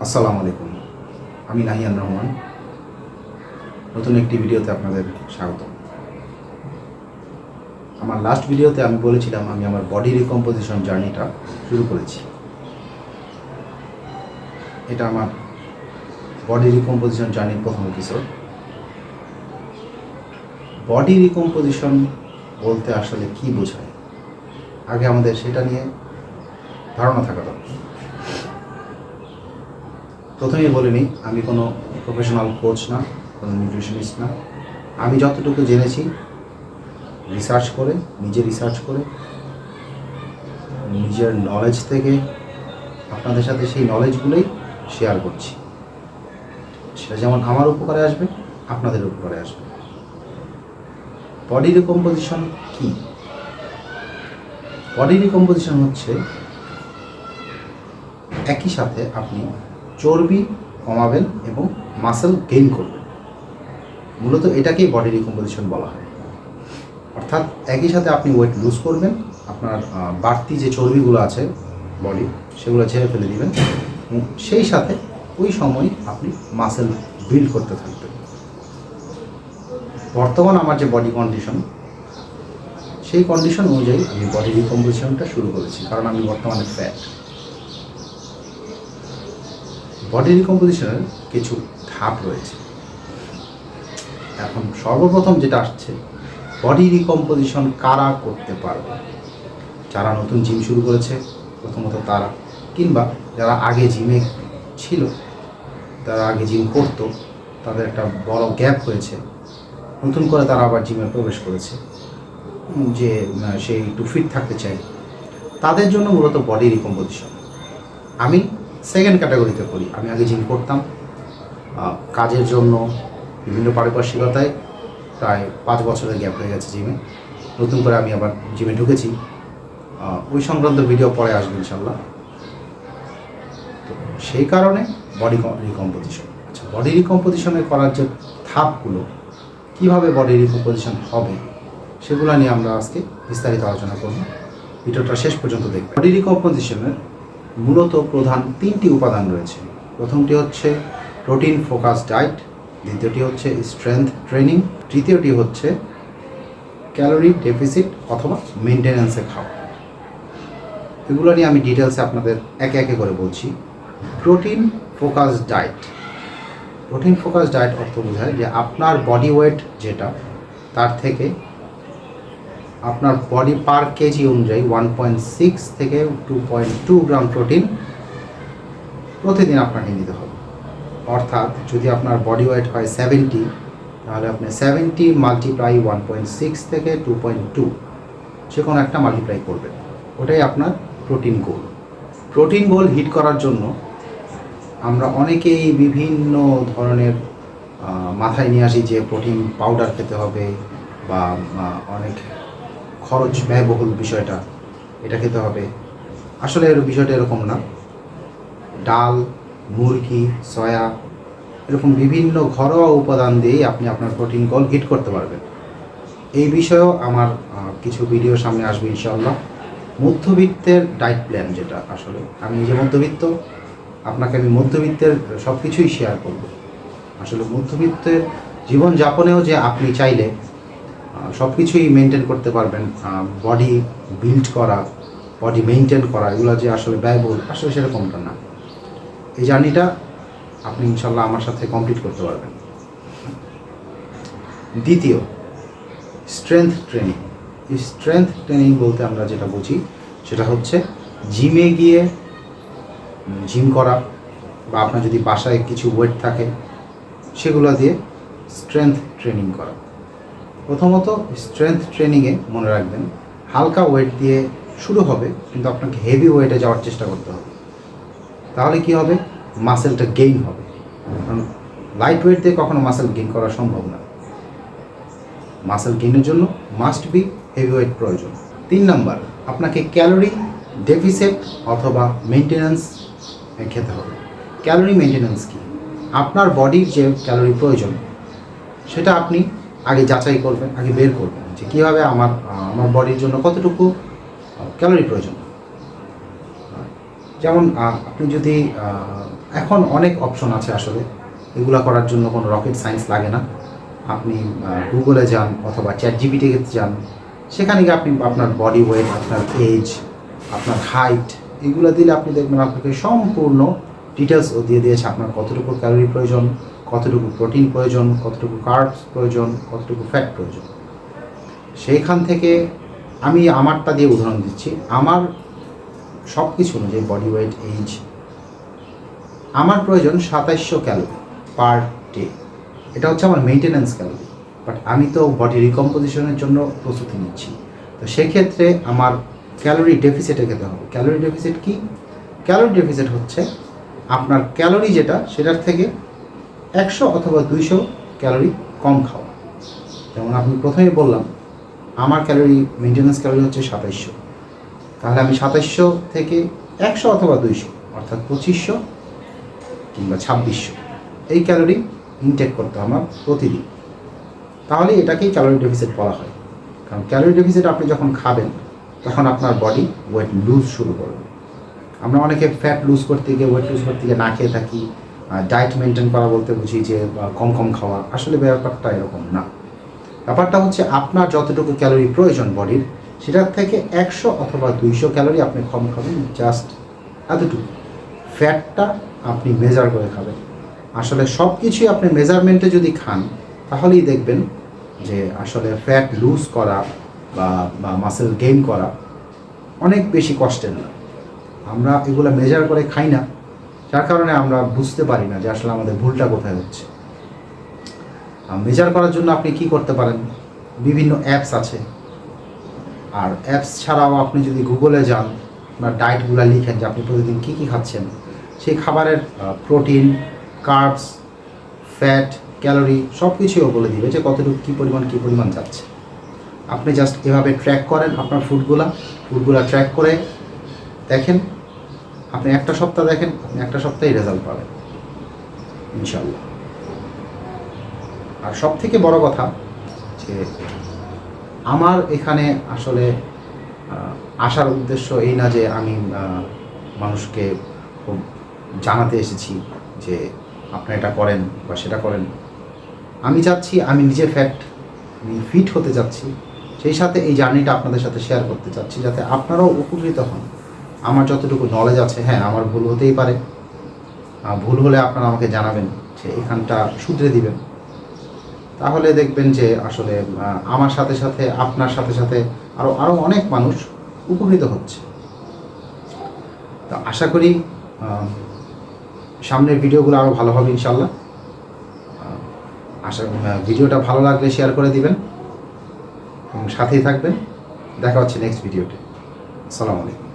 আসসালামু আলাইকুম। আমি নাহিয়ান রহমান। নতুন একটি ভিডিওতে আপনাদের স্বাগত। আমার লাস্ট ভিডিওতে আমি বলেছিলাম আমি আমার বডি রিকম্পোজিশন জার্নিটা শুরু করেছি। এটা আমার বডি রিকম্পোজিশন জার্নির প্রথম এপিসোড। বডি রিকম্পোজিশন বলতে আসলে কি বোঝায়, আগে আমাদের সেটা নিয়ে ধারণা থাকা দরকার। প্রথমেই বলে নিই, আমি কোনো প্রফেশনাল কোচ না, কোনো নিউট্রিশনিস্ট না। আমি যতটুকু জেনেছি রিসার্চ করে, নিজের নলেজ থেকে আপনাদের সাথে সেই নলেজগুলোই শেয়ার করছি। সেটা যেমন আমার উপকারে আসবে, আপনাদের উপকারে আসবে। বডি রিকম্পোজিশন কি? বডি রিকম্পোজিশন হচ্ছে একই সাথে আপনি চর্বি কমাবেন এবং মাসেল গেইন করবেন। মূলত এটাকেই বডি রিকম্পোজিশন বলা হয়। অর্থাৎ একই সাথে আপনি ওয়েট লুজ করবেন, আপনার বাড়তি যে চর্বিগুলো আছে বডি সেগুলো ছেড়ে ফেলে দিবেন এবং সেই সাথে ওই সময় আপনি মাসেল বিল্ড করতে থাকবেন। বর্তমান আমার যে বডি কন্ডিশন, সেই কন্ডিশন অনুযায়ী আমি বডি রিকম্পোজিশনটা শুরু করেছি, কারণ আমি বর্তমানে ফ্যাট। বডি রিকম্পোজিশনের কিছু ধাপ রয়েছে। এখন সর্বপ্রথম যেটা আসছে, বডি রিকম্পোজিশন কারা করতে পারবে? যারা নতুন জিম শুরু করেছে প্রথমত তারা, কিংবা যারা আগে জিমে ছিল, তারা আগে জিম করতো, তাদের একটা বড় গ্যাপ হয়েছে, নতুন করে তারা আবার জিমে প্রবেশ করেছে, যে সে একটু ফিট থাকতে চায়, তাদের জন্য মূলত বডি রিকম্পোজিশন। আমি সেকেন্ড ক্যাটাগরিতে পড়ি। আমি আগে জিম করতাম, কাজের জন্য বিভিন্ন পারিপার্শ্বিকতায় প্রায় 5 বছরের গ্যাপ হয়ে গেছে জিমে। নতুন করে আমি আবার জিমে ঢুকেছি। ওই সংক্রান্ত ভিডিও পরে আসবে ইনশাল্লাহ। তো সেই কারণে বডি রিকম্পোজিশন। আচ্ছা, বডি রিকম্পোজিশনের করার যে ধাপগুলো, কীভাবে বডি রিকম্পোজিশন হবে, সেগুলো নিয়ে আমরা আজকে বিস্তারিত আলোচনা করব। ভিডিওটা শেষ পর্যন্ত দেখব। বডি রিকম্পোজিশনের মূলত প্রধান 3টি উপাদান রয়েছে। প্রথমটি হচ্ছে প্রোটিন ফোকাস ডায়েট, দ্বিতীয়টি হচ্ছে স্ট্রেংথ ট্রেনিং, তৃতীয়টি হচ্ছে ক্যালোরি ডেফিসিট অথবা মেনটেন্যান্সে খাওয়া। এগুলো নিয়ে আমি ডিটেলসে আপনাদের একে একে করে বলছি। Protein focus diet. Protein focus diet অর্থ বোঝায় যে আপনার বডি ওয়েট যেটা, তার থেকে আপনার বডি পার কেজি অনুযায়ী 1.6 থেকে 2.2 গ্রাম প্রোটিন প্রতিদিন আপনাকে নিতে হবে। অর্থাৎ যদি আপনার বডি ওয়েট হয় 70, তাহলে আপনি 70 মাল্টিপ্লাই 1.6 থেকে 2.2 যে কোনো একটা মাল্টিপ্লাই করবেন। ওটাই আপনার প্রোটিন গোল। প্রোটিন গোল হিট করার জন্য আমরা অনেকেই বিভিন্ন ধরনের মাথায় নিয়ে আসি যে প্রোটিন পাউডার খেতে হবে, বা অনেক খরচ ব্যয়বহুল বিষয়টা, এটা খেতে হবে। আসলে এর বিষয়টা এরকম না। ডাল, মুরগি, সয়া, এরকম বিভিন্ন ঘরোয়া উপাদান দিয়েই আপনি আপনার প্রোটিন গোল হিট করতে পারবেন। এই বিষয়েও আমার কিছু ভিডিও সামনে আসবে ইনশাআল্লাহ। মধ্যবিত্তের ডায়েট প্ল্যান, যেটা আসলে আমি নিজে মধ্যবিত্ত, আপনাকে আমি মধ্যবিত্তের সব কিছুই শেয়ার করব। আসলে মধ্যবিত্তের জীবনযাপনেও যে আপনি চাইলে সব কিছুই মেনটেন করতে পারবেন, বডি বিল্ড করা, বডি মেনটেন করা, এগুলো যে আসলে ব্যয়বহুল, আসলে সেরকমটা না। এই জার্নিটা আপনি ইনশাল্লাহ আমার সাথে কমপ্লিট করতে পারবেন। দ্বিতীয়, স্ট্রেংথ ট্রেনিং। এই স্ট্রেংথ ট্রেনিং বলতে আমরা যেটা বুঝি সেটা হচ্ছে জিমে গিয়ে জিম করা, বা আপনার যদি বাসায় কিছু ওয়েট থাকে সেগুলো দিয়ে স্ট্রেংথ ট্রেনিং করা। প্রথমত স্ট্রেংথ ট্রেনিংয়ে মনে রাখবেন, হালকা ওয়েট দিয়ে শুরু হবে, কিন্তু আপনাকে হেভি ওয়েটে যাওয়ার চেষ্টা করতে হবে। তাহলে কি হবে? মাসেলটা গেইন হবে। কারণ লাইট ওয়েট দিয়ে কখনো মাসেল গেইন করা সম্ভব না। মাসেল গেইনের জন্য মাস্ট বি হেভি ওয়েট প্রয়োজন। 3 নাম্বার, আপনাকে ক্যালোরি ডেফিসিট অথবা মেনটেন্যান্স খেতে হবে। ক্যালোরি মেনটেন্যান্স কি? আপনার বডির যে ক্যালোরি প্রয়োজন সেটা আপনি আগে যাচাই করবেন, আগে বের করবেন যে কীভাবে আমার বডির জন্য কতটুকু ক্যালোরি প্রয়োজন। যেমন আপনি যদি এখন অনেক অপশন আছে আসলে, এগুলো করার জন্য কোনো রকেট সায়েন্স লাগে না। আপনি গুগলে যান অথবা চ্যাটজিপিটিতে যান, সেখানে গিয়ে আপনি আপনার বডি ওয়েট, আপনার এজ, আপনার হাইট এগুলো দিলে আপনি দেখবেন আপনাকে সম্পূর্ণ ডিটেলসও দিয়ে দিয়েছে আপনার কতটুকু ক্যালোরি প্রয়োজন, কতটুকু প্রোটিন প্রয়োজন, কতটুকু কার্বস প্রয়োজন, কতটুকু ফ্যাট প্রয়োজন। সেইখান থেকে আমি আমারটা দিয়ে উদাহরণ দিচ্ছি। আমার সব কিছু অনুযায়ী বডি ওয়েট, এজ, আমার প্রয়োজন 2700 ক্যালোরি পার ডে। এটা হচ্ছে আমার মেনটেন্যান্স ক্যালোরি। বাট আমি তো বডি রিকম্পোজিশনের জন্য প্রস্তুতি নিচ্ছি, তো সেক্ষেত্রে আমার ক্যালোরি ডেফিসিটে খেতে হবে। ক্যালোরি ডেফিসিট কি? ক্যালোরি ডেফিসিট হচ্ছে আপনার ক্যালোরি যেটা, সেটার থেকে 100 অথবা 200 ক্যালোরি কম খাওয়া। যেমন আমি প্রথমেই বললাম আমার ক্যালোরি মেনটেন্যান্স ক্যালোরি হচ্ছে 2700, তাহলে আমি 2700 থেকে 100 অথবা 200 অর্থাৎ 2500 কিংবা 2600 এই ক্যালোরি ইনটেক করতে হবে আমার প্রতিদিন। তাহলে এটাকেই ক্যালোরি ডেফিসিট বলা হয়। কারণ ক্যালোরি ডেফিসিট আপনি যখন খাবেন তখন আপনার বডি ওয়েট লুজ শুরু করবে। আমরা অনেকে ফ্যাট লুজ করতে গিয়ে, ওয়েট লুজ করতে গিয়ে না খেয়ে থাকি। ডায়েট মেনটেন করা বলতে বুঝি যে কম কম খাওয়া, আসলে ব্যাপারটা এরকম না। ব্যাপারটা হচ্ছে আপনার যতটুকু ক্যালোরি প্রয়োজন বডির, সেটার থেকে 100 অথবা 200 ক্যালোরি আপনি কম খাবেন, জাস্ট এতটুকু। ফ্যাটটা আপনি মেজার করে খাবেন। আসলে সব কিছুই আপনি মেজারমেন্টে যদি খান তাহলেই দেখবেন যে আসলে ফ্যাট লুজ করা বা মাসেল গেইন করা অনেক বেশি কষ্টের না। আমরা এগুলো মেজার করে খাই না, যার কারণে আমরা বুঝতে পারি না যে আসলে আমাদের ভুলটা কোথায় হচ্ছে। মেজার করার জন্য আপনি কি করতে পারেন? বিভিন্ন অ্যাপস আছে। আর অ্যাপস ছাড়াও আপনি যদি গুগলে যান, আপনার ডায়েটগুলো লিখেন যে আপনি প্রতিদিন কী কী খাচ্ছেন, সেই খাবারের প্রোটিন, কার্বস, ফ্যাট, ক্যালোরি সব কিছুও বলে দিবে যে কতটুকু কী পরিমাণ যাচ্ছে। আপনি জাস্ট এভাবে ট্র্যাক করেন আপনার ফুডগুলা ট্র্যাক করে দেখেন। আপনি একটা সপ্তাহ দেখেন, আপনি একটা সপ্তাহেই রেজাল্ট পাবেন ইনশাল্লাহ। আর সব থেকে বড় কথা যে আমার এখানে আসলে আসার উদ্দেশ্য এই না যে আমি মানুষকে খুব জানাতে এসেছি যে আপনি এটা করেন বা সেটা করেন। আমি চাচ্ছি, আমি নিজে আমি ফিট হতে চাচ্ছি, সেই সাথে এই জার্নিটা আপনাদের সাথে শেয়ার করতে চাচ্ছি যাতে আপনারাও উপকৃত হন। আমার যতটুকু নলেজ আছে, হ্যাঁ আমার ভুল হতেই পারে, ভুল হলে আপনারা আমাকে জানাবেন, যে এখানটা শুধরে দিবেন। তাহলে দেখবেন যে আসলে আমার সাথে সাথে আপনার সাথে সাথে আরও অনেক মানুষ উপকৃত হচ্ছে। তো আশা করি সামনের ভিডিওগুলো আরও ভালো হবে ইনশাল্লাহ। ভিডিওটা ভালো লাগলে শেয়ার করে দিবেন এবং সাথেই থাকবেন। দেখা হচ্ছে নেক্সট ভিডিওতে। আসসালামু আলাইকুম।